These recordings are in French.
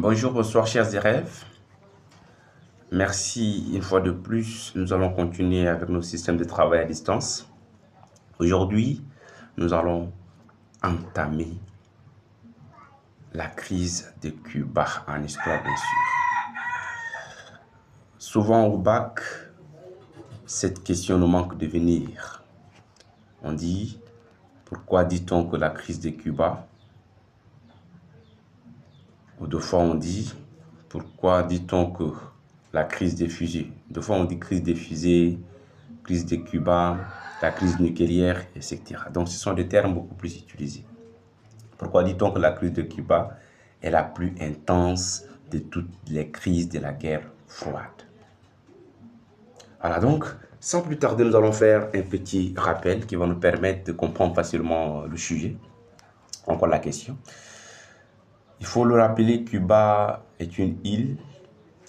Bonjour, bonsoir chers élèves. Merci une fois de plus. Nous allons continuer avec nos systèmes de travail à distance. Aujourd'hui, nous allons entamer la crise de Cuba en histoire, bien sûr. Souvent au bac, cette question nous manque de venir. On dit, pourquoi dit-on que la crise de Cuba? Ou deux fois on dit, pourquoi dit-on que la crise des fusées? Deux fois on dit crise des fusées, crise de Cuba, la crise nucléaire, etc. Donc ce sont des termes beaucoup plus utilisés. Pourquoi dit-on que la crise de Cuba est la plus intense de toutes les crises de la guerre froide? Voilà, donc sans plus tarder, nous allons faire un petit rappel qui va nous permettre de comprendre facilement le sujet. Encore la question. Il faut le rappeler, Cuba est une île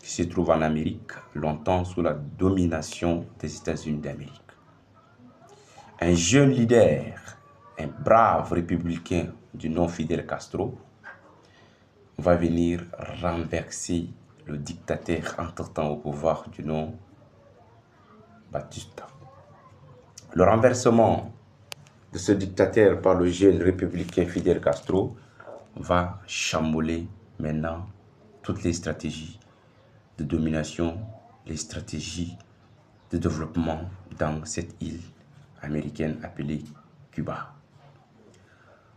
qui se trouve en Amérique, longtemps sous la domination des États-Unis d'Amérique. Un jeune leader, un brave républicain du nom Fidel Castro, va venir renverser le dictateur entre-temps au pouvoir du nom Batista. Le renversement de ce dictateur par le jeune républicain Fidel Castro va chambouler maintenant toutes les stratégies de domination, les stratégies de développement dans cette île américaine appelée Cuba.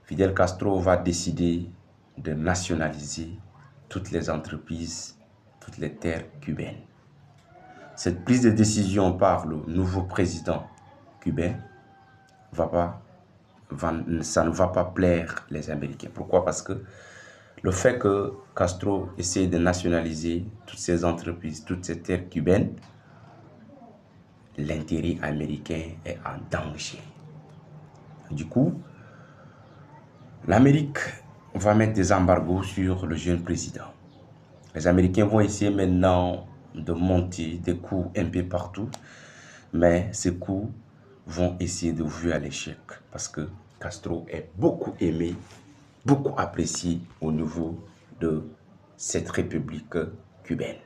Fidel Castro va décider de nationaliser toutes les entreprises, toutes les terres cubaines. Cette prise de décision par le nouveau président cubain ça ne va pas plaire les Américains. Pourquoi? Parce que le fait que Castro essaie de nationaliser toutes ces entreprises, toutes ces terres cubaines, l'intérêt américain est en danger. Du coup, l'Amérique va mettre des embargos sur le jeune président. Les Américains vont essayer maintenant de monter des coups un peu partout, mais ces coups vont essayer de vouer à l'échec parce que Castro est beaucoup aimé, beaucoup apprécié au niveau de cette république cubaine.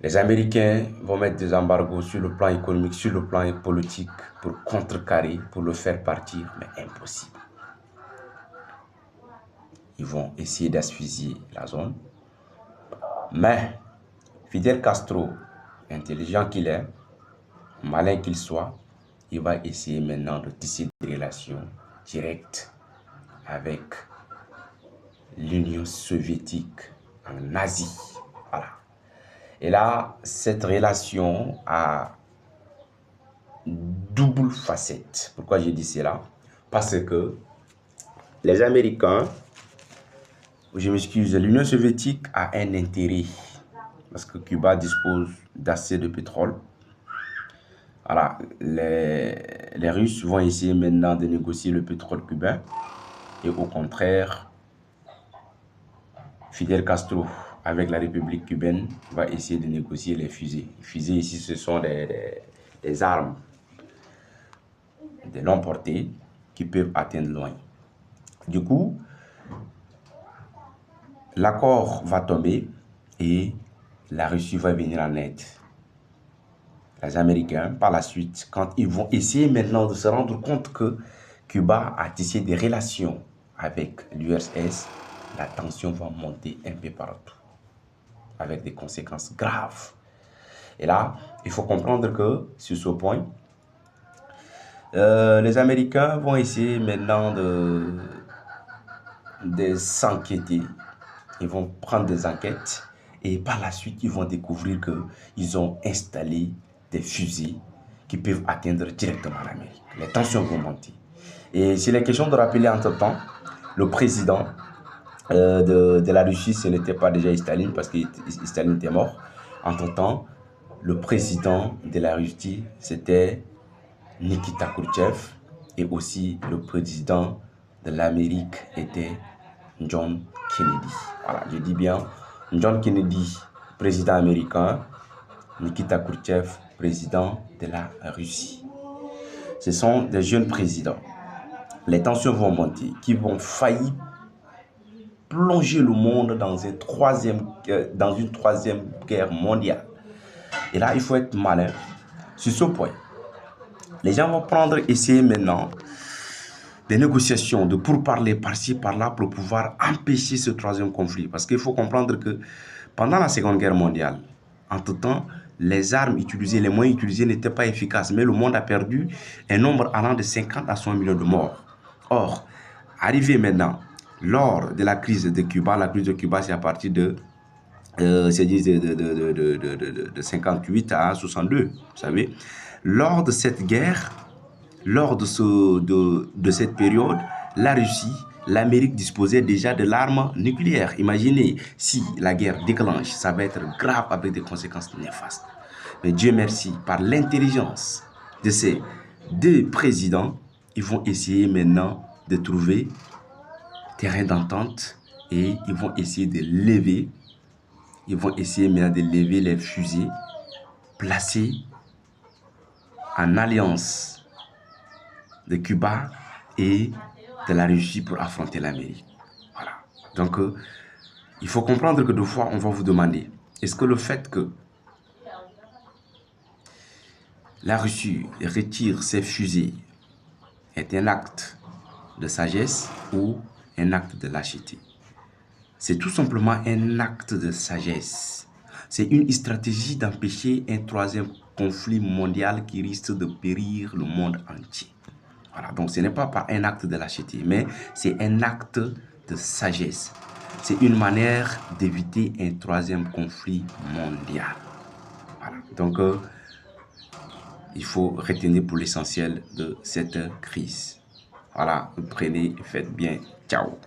Les Américains vont mettre des embargos sur le plan économique, sur le plan politique pour contrecarrer, pour le faire partir, mais impossible. Ils vont essayer d'asphyxier la zone. Mais Fidel Castro, intelligent qu'il est, malin qu'il soit, il va essayer maintenant de tisser des relations directes avec l'Union soviétique en Asie. Voilà. Et là, cette relation a double facette. Pourquoi je dis cela? Parce que les Américains, je m'excuse, l'Union soviétique a un intérêt parce que Cuba dispose d'assez de pétrole. Voilà, les Russes vont essayer maintenant de négocier le pétrole cubain et au contraire, Fidel Castro, avec la République cubaine, va essayer de négocier les fusées. Les fusées ici, ce sont des armes de longue portée qui peuvent atteindre loin. Du coup, l'accord va tomber et la Russie va venir en aide. Les Américains, par la suite, quand ils vont essayer maintenant de se rendre compte que Cuba a tissé des relations avec l'URSS, la tension va monter un peu partout, avec des conséquences graves. Et là, il faut comprendre que, sur ce point, les Américains vont essayer maintenant de s'enquêter. Ils vont prendre des enquêtes et par la suite, ils vont découvrir qu'ils ont installé des fusées qui peuvent atteindre directement l'Amérique. Les tensions vont monter. Et s'il est question de rappeler entre-temps, le président de la Russie, ce n'était pas déjà Staline parce que Staline était mort. Entre-temps, le président de la Russie, c'était Nikita Khrouchtchev et aussi le président de l'Amérique était John Kennedy. Voilà, je dis bien John Kennedy, président américain, Nikita Khrouchtchev, président de la Russie. Ce sont des jeunes présidents. Les tensions vont monter, qui vont faillir plonger le monde dans une troisième guerre mondiale. Et là, il faut être malin sur ce point. Les gens vont essayer maintenant des négociations, de pourparlers par-ci, par-là pour pouvoir empêcher ce troisième conflit. Parce qu'il faut comprendre que pendant la Seconde Guerre mondiale, entre-temps, les armes utilisées, les moyens utilisés n'étaient pas efficaces, mais le monde a perdu un nombre allant de 50 à 100 millions de morts. Or, arrivé maintenant, lors de la crise de Cuba c'est à partir de, 58 à 62, vous savez. Lors de cette guerre, lors de cette période, la Russie, l'Amérique disposait déjà de l'arme nucléaire. Imaginez, si la guerre déclenche, ça va être grave avec des conséquences néfastes. Mais Dieu merci, par l'intelligence de ces deux présidents, ils vont essayer maintenant de trouver terrain d'entente et ils vont essayer de lever, les fusées placées en alliance de Cuba et de la Russie pour affronter l'Amérique. Voilà. Donc, il faut comprendre que deux fois, on va vous demander, est-ce que le fait que la Russie retire ses fusées est un acte de sagesse ou un acte de lâcheté? C'est tout simplement un acte de sagesse. C'est une stratégie d'empêcher un troisième conflit mondial qui risque de périr le monde entier. Voilà, donc ce n'est pas par un acte de lâcheté, mais c'est un acte de sagesse. C'est une manière d'éviter un troisième conflit mondial. Voilà, donc il faut retenir pour l'essentiel de cette crise. Voilà, prenez, faites bien. Ciao.